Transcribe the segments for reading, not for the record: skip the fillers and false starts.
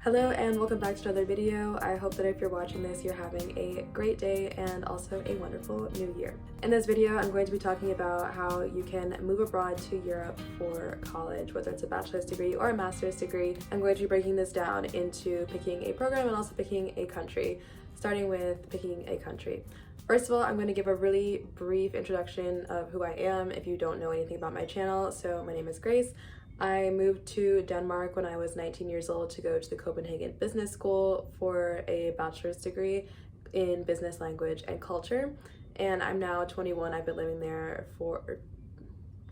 Hello and welcome back to another video. I hope that if you're watching this, you're having a great day and also a wonderful new year. In this video, I'm going to be talking about how you can move abroad to Europe for college, whether it's a bachelor's degree or a master's degree. I'm going to be breaking this down into picking a program and also picking a country, starting with picking a country. First of all, I'm going to give a really brief introduction of who I am if you don't know anything about my channel. So my name is Grace. I moved to Denmark when I was 19 years old to go to the Copenhagen Business School for a bachelor's degree in business language and culture. And I'm now 21. I've been living there for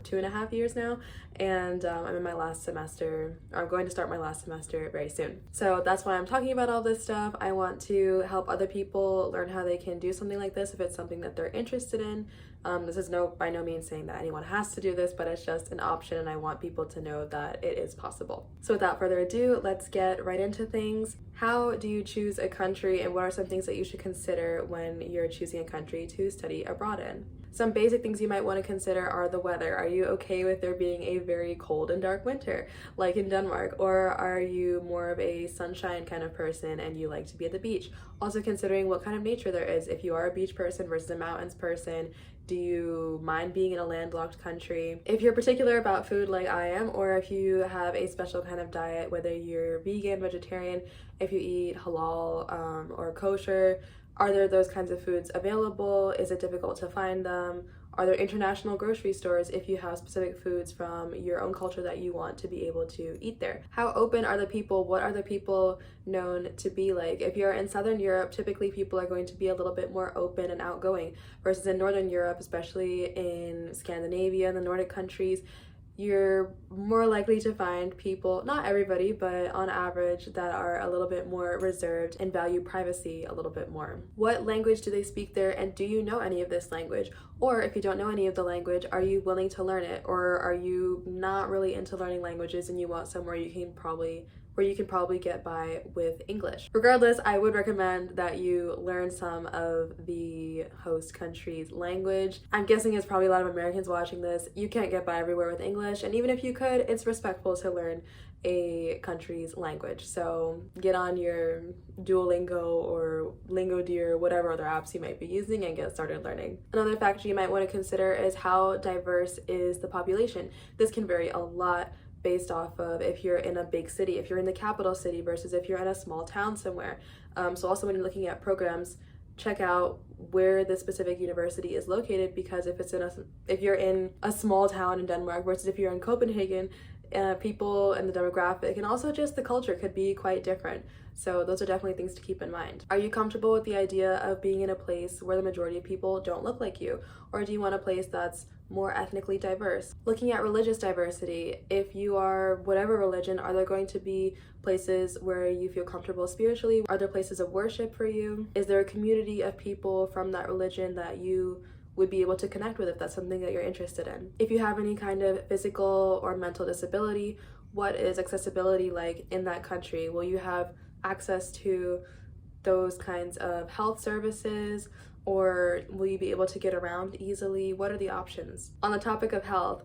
2.5 years now, and I'm in my last semester, or I'm going to start my last semester very soon. So that's why I'm talking about all this stuff. I want to help other people learn how they can do something like this if it's something that they're interested in. This is by no means saying that anyone has to do this, but it's just an option, and I want people to know that it is possible. So without further ado, let's get right into things. How do you choose a country, and what are some things that you should consider when you're choosing a country to study abroad in? Some basic things you might want to consider are the weather. Are you okay with there being a very cold and dark winter, like in Denmark? Or are you more of a sunshine kind of person and you like to be at the beach? Also considering what kind of nature there is. If you are a beach person versus a mountains person, do you mind being in a landlocked country? If you're particular about food like I am, or if you have a special kind of diet, whether you're vegan, vegetarian, if you eat halal or kosher, are there those kinds of foods available? Is it difficult to find them? Are there international grocery stores if you have specific foods from your own culture that you want to be able to eat there? How open are the people? What are the people known to be like? If you're in Southern Europe, typically people are going to be a little bit more open and outgoing, versus in Northern Europe, especially in Scandinavia and the Nordic countries, you're more likely to find people, not everybody, but on average, that are a little bit more reserved and value privacy a little bit more. What language do they speak there, and do you know any of this language? Or if you don't know any of the language, are you willing to learn it? Or are you not really into learning languages and you want somewhere you can probably get by with English? Regardless, I would recommend that you learn some of the host country's language. I'm guessing it's probably a lot of Americans watching this. You can't get by everywhere with English, and even if you could, it's respectful to learn a country's language. So get on your Duolingo or Lingodeer, whatever other apps you might be using, and get started learning. Another factor you might want to consider is how diverse is the population. This can vary a lot based off of if you're in a big city, if you're in the capital city versus if you're in a small town somewhere. So also when you're looking at programs, check out where the specific university is located, because if you're in a small town in Denmark versus if you're in Copenhagen, people and the demographic and also just the culture could be quite different. So those are definitely things to keep in mind. Are you comfortable with the idea of being in a place where the majority of people don't look like you? Or do you want a place that's more ethnically diverse? Looking at religious diversity, if you are whatever religion, are there going to be places where you feel comfortable spiritually? Are there places of worship for you? Is there a community of people from that religion that you would be able to connect with if that's something that you're interested in? If you have any kind of physical or mental disability, what is accessibility like in that country? Will you have access to those kinds of health services, or will you be able to get around easily? What are the options? On the topic of health,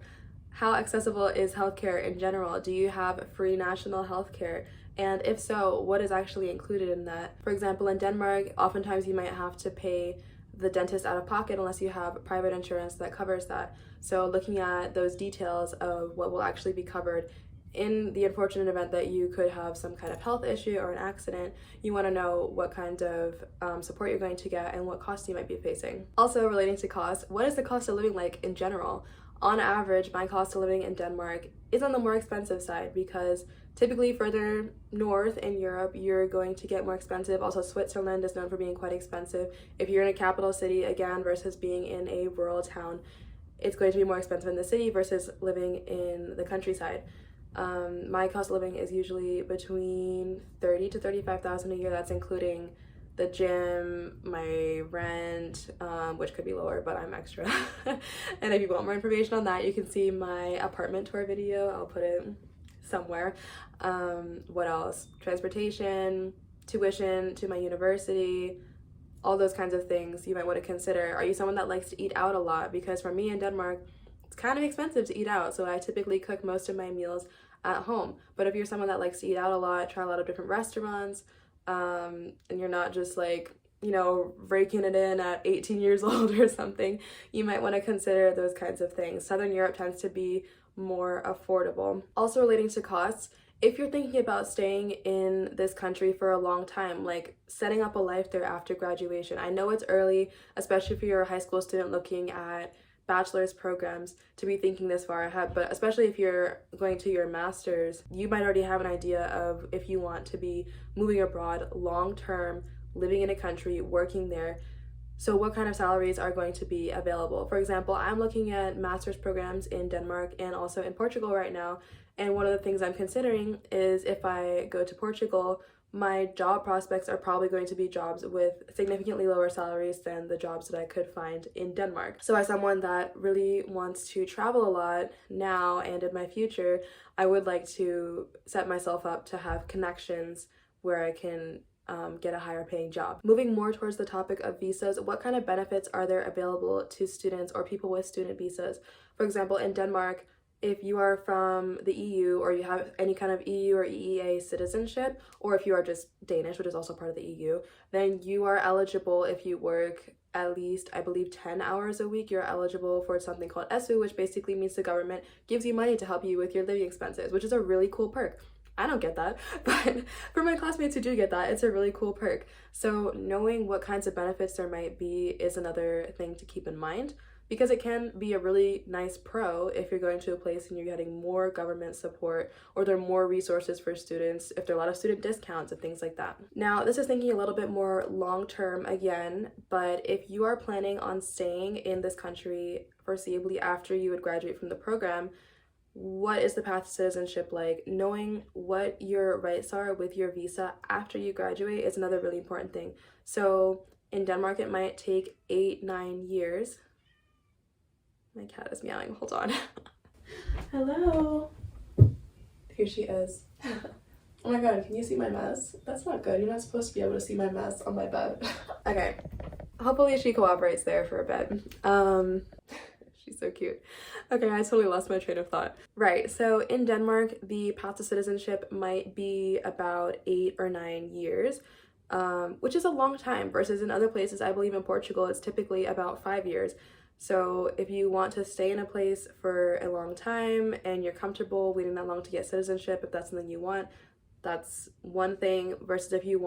how accessible is healthcare in general? Do you have free national healthcare? And if so, what is actually included in that? For example, in Denmark, oftentimes you might have to pay the dentist out of pocket unless you have private insurance that covers that. So looking at those details of what will actually be covered in the unfortunate event that you could have some kind of health issue or an accident, you want to know what kind of support you're going to get and what costs you might be facing. Also relating to cost, what is the cost of living like in general? On average, my cost of living in Denmark is on the more expensive side, because typically further north in Europe, you're going to get more expensive. Also, Switzerland is known for being quite expensive. If you're in a capital city, again, versus being in a rural town, it's going to be more expensive in the city versus living in the countryside. My cost of living is usually between 30 to 35,000 a year. That's including the gym, my rent, which could be lower, but I'm extra. And if you want more information on that, you can see my apartment tour video. I'll put it somewhere. What else? Transportation, tuition to my university, all those kinds of things you might want to consider. Are you someone that likes to eat out a lot? Because for me in Denmark, it's kind of expensive to eat out, so I typically cook most of my meals at home. But if you're someone that likes to eat out a lot, try a lot of different restaurants, and you're not just like, you know, raking it in at 18 years old or something, you might want to consider those kinds of things. Southern Europe tends to be more affordable. Also relating to costs, if you're thinking about staying in this country for a long time, like setting up a life there after graduation, I know it's early, especially if you're a high school student looking at bachelor's programs, to be thinking this far ahead, but especially if you're going to your master's, you might already have an idea of if you want to be moving abroad long term, living in a country, working there. So what kind of salaries are going to be available? For example, I'm looking at master's programs in Denmark and also in Portugal right now. And one of the things I'm considering is if I go to Portugal, my job prospects are probably going to be jobs with significantly lower salaries than the jobs that I could find in Denmark. So as someone that really wants to travel a lot now and in my future, I would like to set myself up to have connections where I can get a higher paying job. Moving more towards the topic of visas, what kind of benefits are there available to students or people with student visas? For example, in Denmark, if you are from the EU or you have any kind of EU or EEA citizenship, or if you are just Danish, which is also part of the EU, then you are eligible if you work at least, I believe, 10 hours a week. You're eligible for something called SU, which basically means the government gives you money to help you with your living expenses, which is a really cool perk. I don't get that, but for my classmates who do get that, it's a really cool perk. So knowing what kinds of benefits there might be is another thing to keep in mind, because it can be a really nice pro if you're going to a place and you're getting more government support, or there are more resources for students, if there are a lot of student discounts and things like that. Now, this is thinking a little bit more long-term again, but if you are planning on staying in this country foreseeably after you would graduate from the program, what is the path to citizenship like? Knowing what your rights are with your visa after you graduate is another really important thing. So in Denmark, it might take 8-9 years. My cat is meowing, hold on. Hello. Here she is. Oh my god, can you see my mess? That's not good. You're not supposed to be able to see my mess on my bed. Okay. Hopefully she cooperates there for a bit. She's so cute. Okay, I totally lost my train of thought. Right, so in Denmark, the path to citizenship might be about 8 or 9 years, which is a long time, versus in other places, I believe in Portugal, it's typically about 5 years. So if you want to stay in a place for a long time and you're comfortable waiting that long to get citizenship, if that's something you want, that's one thing, versus if you're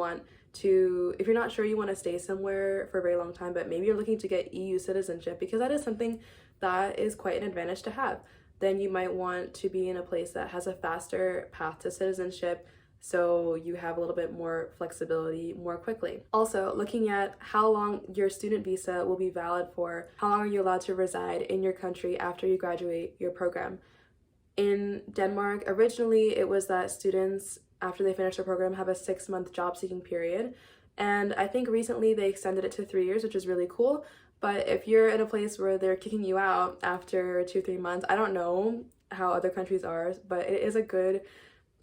not sure you want to stay somewhere for a very long time, but maybe you're looking to get EU citizenship, because that is something that is quite an advantage to have. Then you might want to be in a place that has a faster path to citizenship, so you have a little bit more flexibility more quickly. Also, looking at how long your student visa will be valid for, how long are you allowed to reside in your country after you graduate your program. In Denmark, originally it was that students, after they finish their program, have a 6-month job seeking period. And I think recently they extended it to 3 years, which is really cool. But if you're in a place where they're kicking you out after 2-3 months, I don't know how other countries are, but it is a good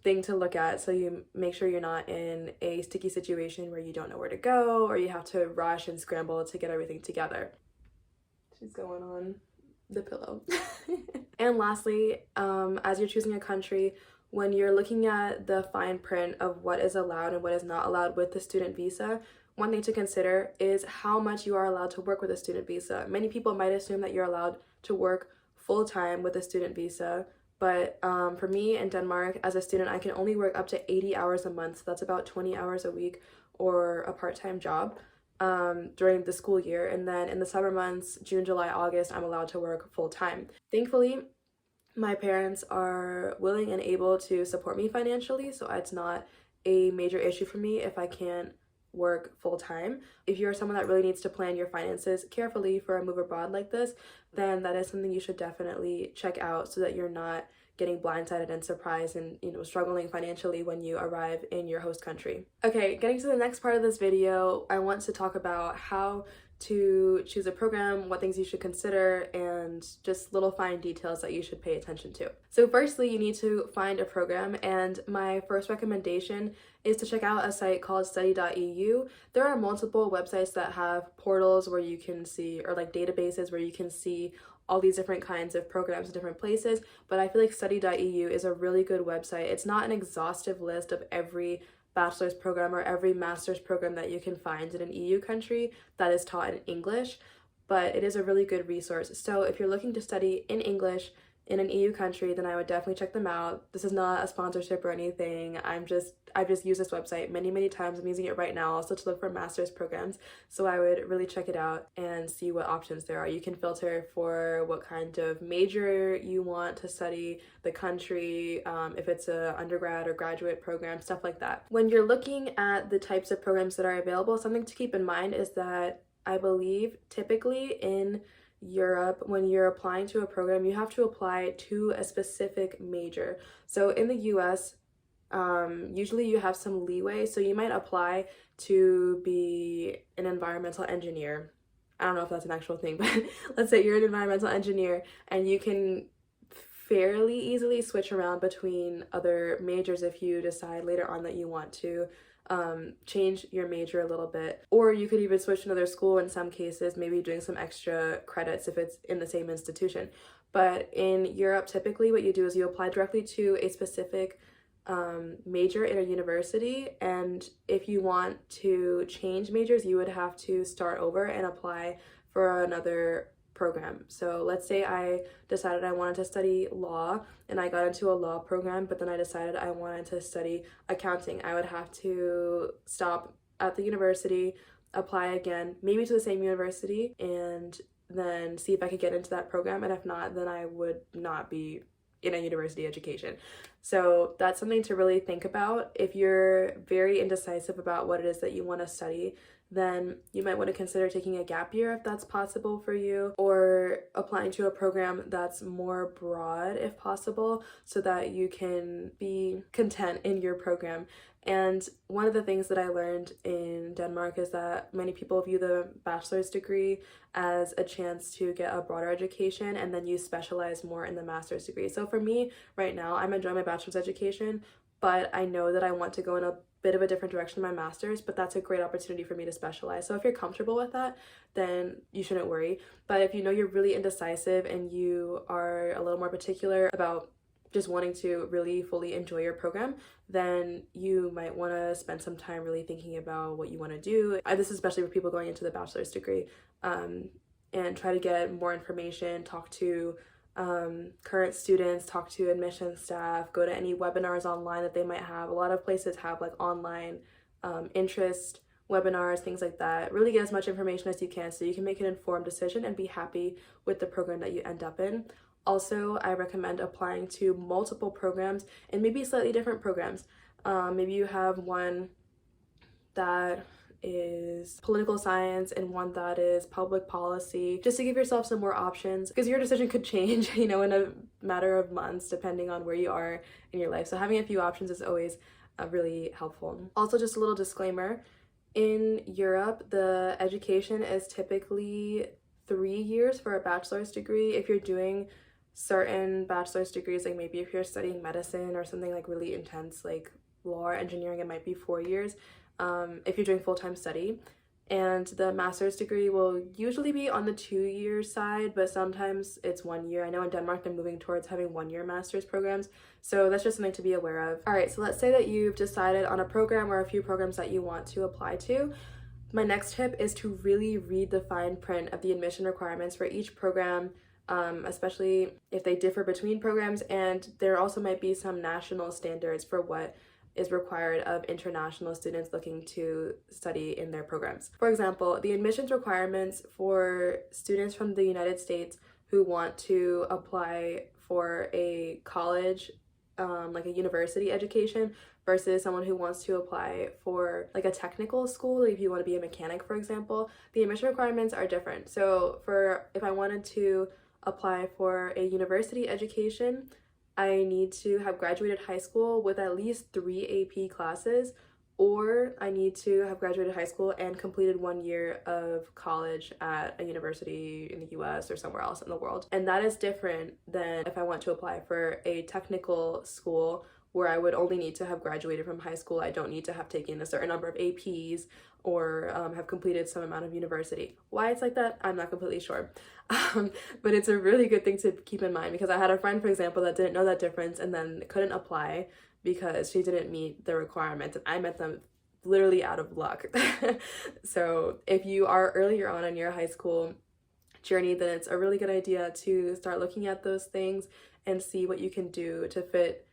thing to look at, so you make sure you're not in a sticky situation where you don't know where to go or you have to rush and scramble to get everything together. She's going on the pillow. And lastly, as you're choosing a country, when you're looking at the fine print of what is allowed and what is not allowed with the student visa, one thing to consider is how much you are allowed to work with a student visa. Many people might assume that you're allowed to work full-time with a student visa, but for me in Denmark, as a student, I can only work up to 80 hours a month. So that's about 20 hours a week, or a part-time job during the school year. And then in the summer months, June, July, August, I'm allowed to work full-time. Thankfully, my parents are willing and able to support me financially, so it's not a major issue for me if I can't work full-time. If you're someone that really needs to plan your finances carefully for a move abroad like this, then that is something you should definitely check out, so that you're not getting blindsided and surprised and, you know, struggling financially when you arrive in your host country. Okay, getting to the next part of this video, I want to talk about how to choose a program, what things you should consider, and just little fine details that you should pay attention to. So firstly, you need to find a program, and my first recommendation is to check out a site called study.eu. There are multiple websites that have portals where you can see, or like databases where you can see all these different kinds of programs in different places, but I feel like study.eu is a really good website. It's not an exhaustive list of every bachelor's program or every master's program that you can find in an EU country that is taught in English, but it is a really good resource. So if you're looking to study in English in an EU country, then I would definitely check them out. This is not a sponsorship or anything. I've just used this website many times. I'm using it right now also to look for master's programs. So I would really check it out and see what options there are. You can filter for what kind of major you want to study, the country, if it's a undergrad or graduate program, stuff like that. When you're looking at the types of programs that are available, something to keep in mind is that I believe typically in Europe, when you're applying to a program, you have to apply to a specific major. So in the US, usually you have some leeway. So you might apply to be an environmental engineer. I don't know if that's an actual thing, but let's say you're an environmental engineer and you can fairly easily switch around between other majors if you decide later on that you want to change your major a little bit, or you could even switch to another school in some cases, maybe doing some extra credits if it's in the same institution. But in Europe, typically what you do is you apply directly to a specific major in a university, and if you want to change majors, you would have to start over and apply for another program. So let's say I decided I wanted to study law and I got into a law program, but then I decided I wanted to study accounting. I would have to stop at the university, apply again, maybe to the same university, and then see if I could get into that program. And if not, then I would not be in a university education. So that's something to really think about. If you're very indecisive about what it is that you want to study, then you might want to consider taking a gap year if that's possible for you, or applying to a program that's more broad if possible, so that you can be content in your program. And one of the things that I learned in Denmark is that many people view the bachelor's degree as a chance to get a broader education, and then you specialize more in the master's degree. So for me right now, I'm enjoying my bachelor's education, but I know that I want to go in a bit of a different direction in my master's, but that's a great opportunity for me to specialize. So if you're comfortable with that, then you shouldn't worry. But if you know you're really indecisive and you are a little more particular about just wanting to really fully enjoy your program, then you might want to spend some time really thinking about what you want to do. This is especially for people going into the bachelor's degree, and try to get more information, talk to current students, talk to admissions staff, go to any webinars online that they might have. A lot of places have like online interest webinars, things like that. Really get as much information as you can so you can make an informed decision and be happy with the program that you end up in. Also, I recommend applying to multiple programs and maybe slightly different programs. Maybe you have one that is political science and one that is public policy, just to give yourself some more options, because your decision could change, you know, in a matter of months depending on where you are in your life. So having a few options is always really helpful. Also, just a little disclaimer, in Europe, the education is typically 3 years for a bachelor's degree. If you're doing certain bachelor's degrees, like maybe if you're studying medicine or something like really intense like law or engineering, it might be 4 years if you're doing full-time study. And the master's degree will usually be on the 2-year side, but sometimes it's 1 year. I know in Denmark they're moving towards having 1-year master's programs, so that's just something to be aware of. All right, so let's say that you've decided on a program or a few programs that you want to apply to. My next tip is to really read the fine print of the admission requirements for each program, especially if they differ between programs, and there also might be some national standards for what is required of international students looking to study in their programs. For example, the admissions requirements for students from the United States who want to apply for a college, like a university education, versus someone who wants to apply for like a technical school, like if you want to be a mechanic, for example, the admission requirements are different. So if I wanted to apply for a university education, I need to have graduated high school with at least 3 AP classes, or I need to have graduated high school and completed 1 year of college at a university in the US or somewhere else in the world. And that is different than if I want to apply for a technical school where I would only need to have graduated from high school. I don't need to have taken a certain number of APs or have completed some amount of university. Why it's like that, I'm not completely sure. But it's a really good thing to keep in mind, because I had a friend, for example, that didn't know that difference and then couldn't apply because she didn't meet the requirements, and I met them literally out of luck. So if you are earlier on in your high school journey, then it's a really good idea to start looking at those things and see what you can do to fit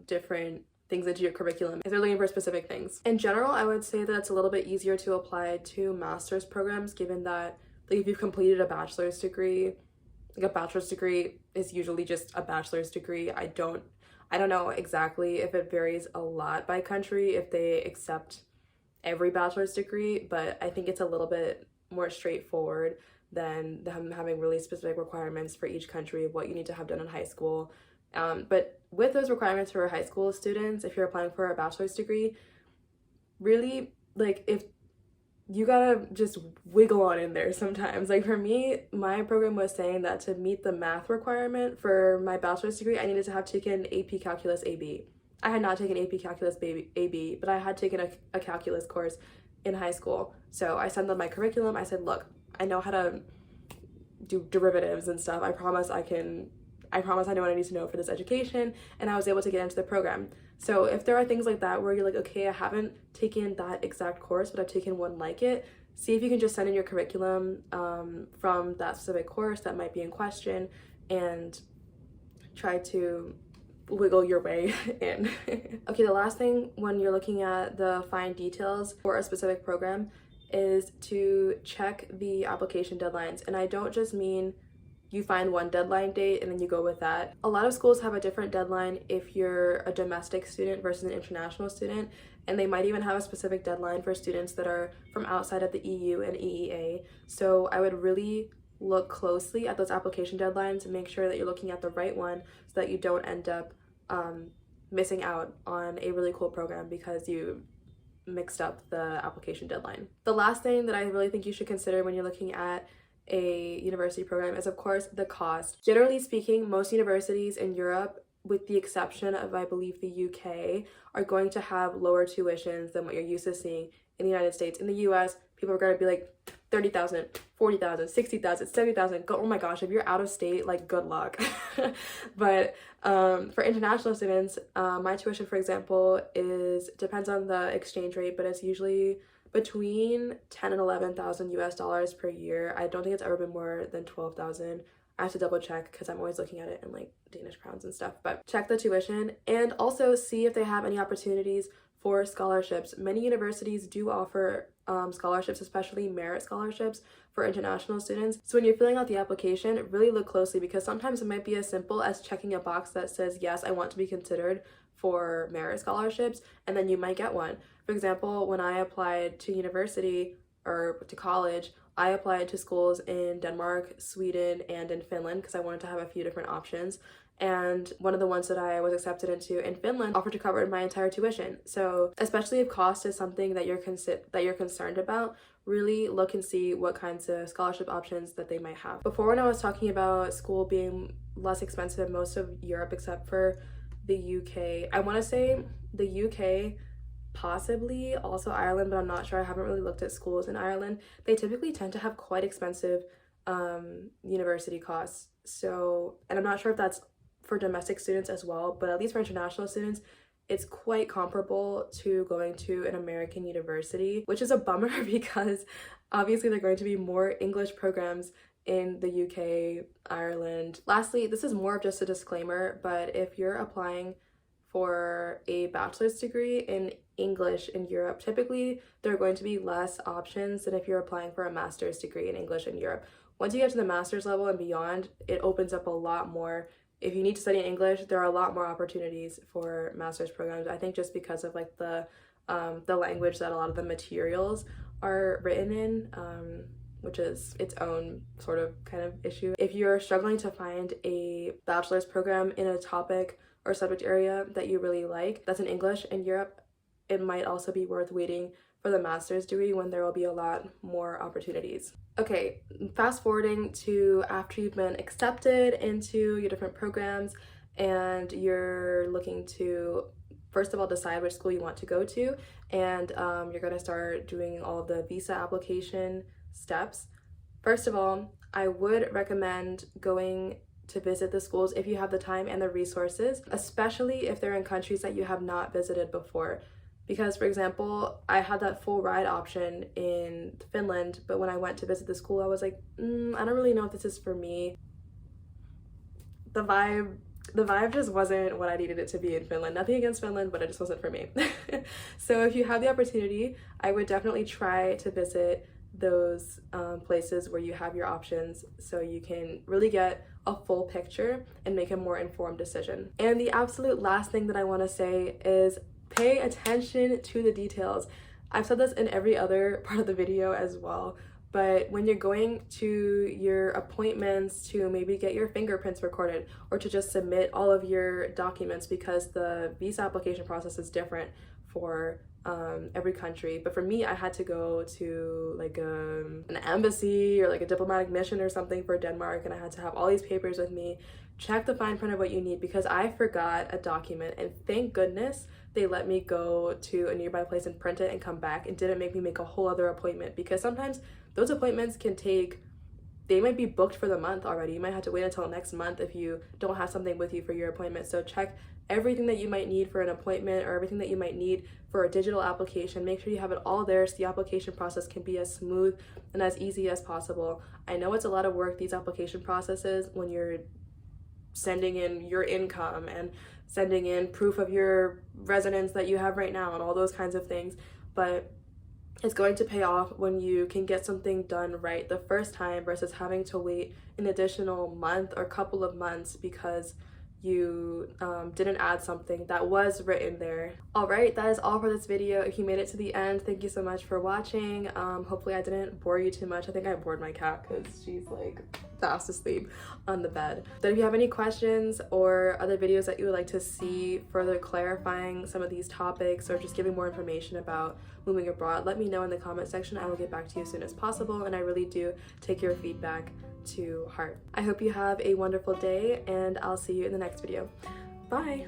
different things into your curriculum if they're looking for specific things. In general, I would say that it's a little bit easier to apply to master's programs, given that like if you've completed a bachelor's degree, like a bachelor's degree is usually just a bachelor's degree. I don't know exactly if it varies a lot by country, if they accept every bachelor's degree, but I think it's a little bit more straightforward than them having really specific requirements for each country of what you need to have done in high school. But with those requirements for high school students, if you're applying for a bachelor's degree, really, like, if you gotta just wiggle on in there sometimes. Like for me, my program was saying that to meet the math requirement for my bachelor's degree, I needed to have taken AP Calculus AB. I had not taken AP Calculus AB, but I had taken a calculus course in high school. So I sent them my curriculum. I said, look, I know how to do derivatives and stuff. I promise I know what I need to know for this education, and I was able to get into the program. So if there are things like that where you're like, okay, I haven't taken that exact course, but I've taken one like it, see if you can just send in your curriculum from that specific course that might be in question and try to wiggle your way in. Okay, the last thing when you're looking at the fine details for a specific program is to check the application deadlines. And I don't just mean you find one deadline date and then you go with that. A lot of schools have a different deadline if you're a domestic student versus an international student, and they might even have a specific deadline for students that are from outside of the EU and EEA. So I would really look closely at those application deadlines and make sure that you're looking at the right one so that you don't end up missing out on a really cool program because you mixed up the application deadline. The last thing that I really think you should consider when you're looking at a university program is, of course, the cost. Generally speaking, most universities in Europe, with the exception of, I believe, the UK, are going to have lower tuitions than what you're used to seeing in the United States. In the US, people are going to be like 30,000, 40,000, 60,000, 70,000. Oh my gosh, if you're out of state, like, good luck. But for international students, my tuition, for example, depends on the exchange rate, but it's usually between 10 and 11,000 US dollars per year. I don't think it's ever been more than 12,000. I have to double check because I'm always looking at it in like Danish crowns and stuff. But check the tuition and also see if they have any opportunities for scholarships. Many universities do offer scholarships, especially merit scholarships for international students. So when you're filling out the application, really look closely, because sometimes it might be as simple as checking a box that says, yes, I want to be considered for merit scholarships, and then you might get one. For example, when I applied to university or to college, I applied to schools in Denmark, Sweden, and in Finland because I wanted to have a few different options. And one of the ones that I was accepted into in Finland offered to cover my entire tuition. So especially if cost is something that you're concerned about, really look and see what kinds of scholarship options that they might have. Before, when I was talking about school being less expensive in most of Europe except for the UK, I want to say the UK, possibly also Ireland, but I'm not sure. I haven't really looked at schools in Ireland. They typically tend to have quite expensive university costs. So, and I'm not sure if that's for domestic students as well, but at least for international students, it's quite comparable to going to an American university, which is a bummer because obviously there are going to be more English programs in the UK, Ireland. Lastly, this is more of just a disclaimer, but if you're applying for a bachelor's degree in English in Europe, typically there are going to be less options than if you're applying for a master's degree in English in Europe. Once you get to the master's level and beyond, it opens up a lot more. If you need to study in English, there are a lot more opportunities for master's programs. I think just because of like the language that a lot of the materials are written in, which is its own sort of kind of issue. If you're struggling to find a bachelor's program in a topic or subject area that you really like that's in English in Europe, it might also be worth waiting for the master's degree when there will be a lot more opportunities. Okay, fast forwarding to after you've been accepted into your different programs and you're looking to first of all decide which school you want to go to, and you're going to start doing all of the visa application steps. First of all, I would recommend going to visit the schools if you have the time and the resources, especially if they're in countries that you have not visited before. Because, for example, I had that full ride option in Finland, but when I went to visit the school, I was like, I don't really know if this is for me. The vibe just wasn't what I needed it to be in Finland. Nothing against Finland, but it just wasn't for me. So if you have the opportunity, I would definitely try to visit those places where you have your options so you can really get a full picture and make a more informed decision. And the absolute last thing that I want to say is pay attention to the details. I've said this in every other part of the video as well, but when you're going to your appointments to maybe get your fingerprints recorded or to just submit all of your documents, because the visa application process is different for every country. But for me, I had to go to like an embassy or like a diplomatic mission or something for Denmark, and I had to have all these papers with me. Check the fine print of what you need, because I forgot a document, and thank goodness they let me go to a nearby place and print it and come back, and didn't make me make a whole other appointment, because sometimes those appointments can take, they might be booked for the month already. You might have to wait until next month if you don't have something with you for your appointment. So check everything that you might need for an appointment or everything that you might need for a digital application. Make sure you have it all there so the application process can be as smooth and as easy as possible. I know it's a lot of work, these application processes, when you're sending in your income and sending in proof of your residence that you have right now and all those kinds of things, but it's going to pay off when you can get something done right the first time versus having to wait an additional month or couple of months because you didn't add something that was written there. All right, that is all for this video. If you made it to the end, thank you so much for watching. Hopefully I didn't bore you too much. I think I bored my cat because she's like fast asleep on the bed. But if you have any questions or other videos that you would like to see further clarifying some of these topics or just giving more information about moving abroad, let me know in the comment section. I will get back to you as soon as possible, and I really do take your feedback to heart. I hope you have a wonderful day, and I'll see you in the next video. Bye!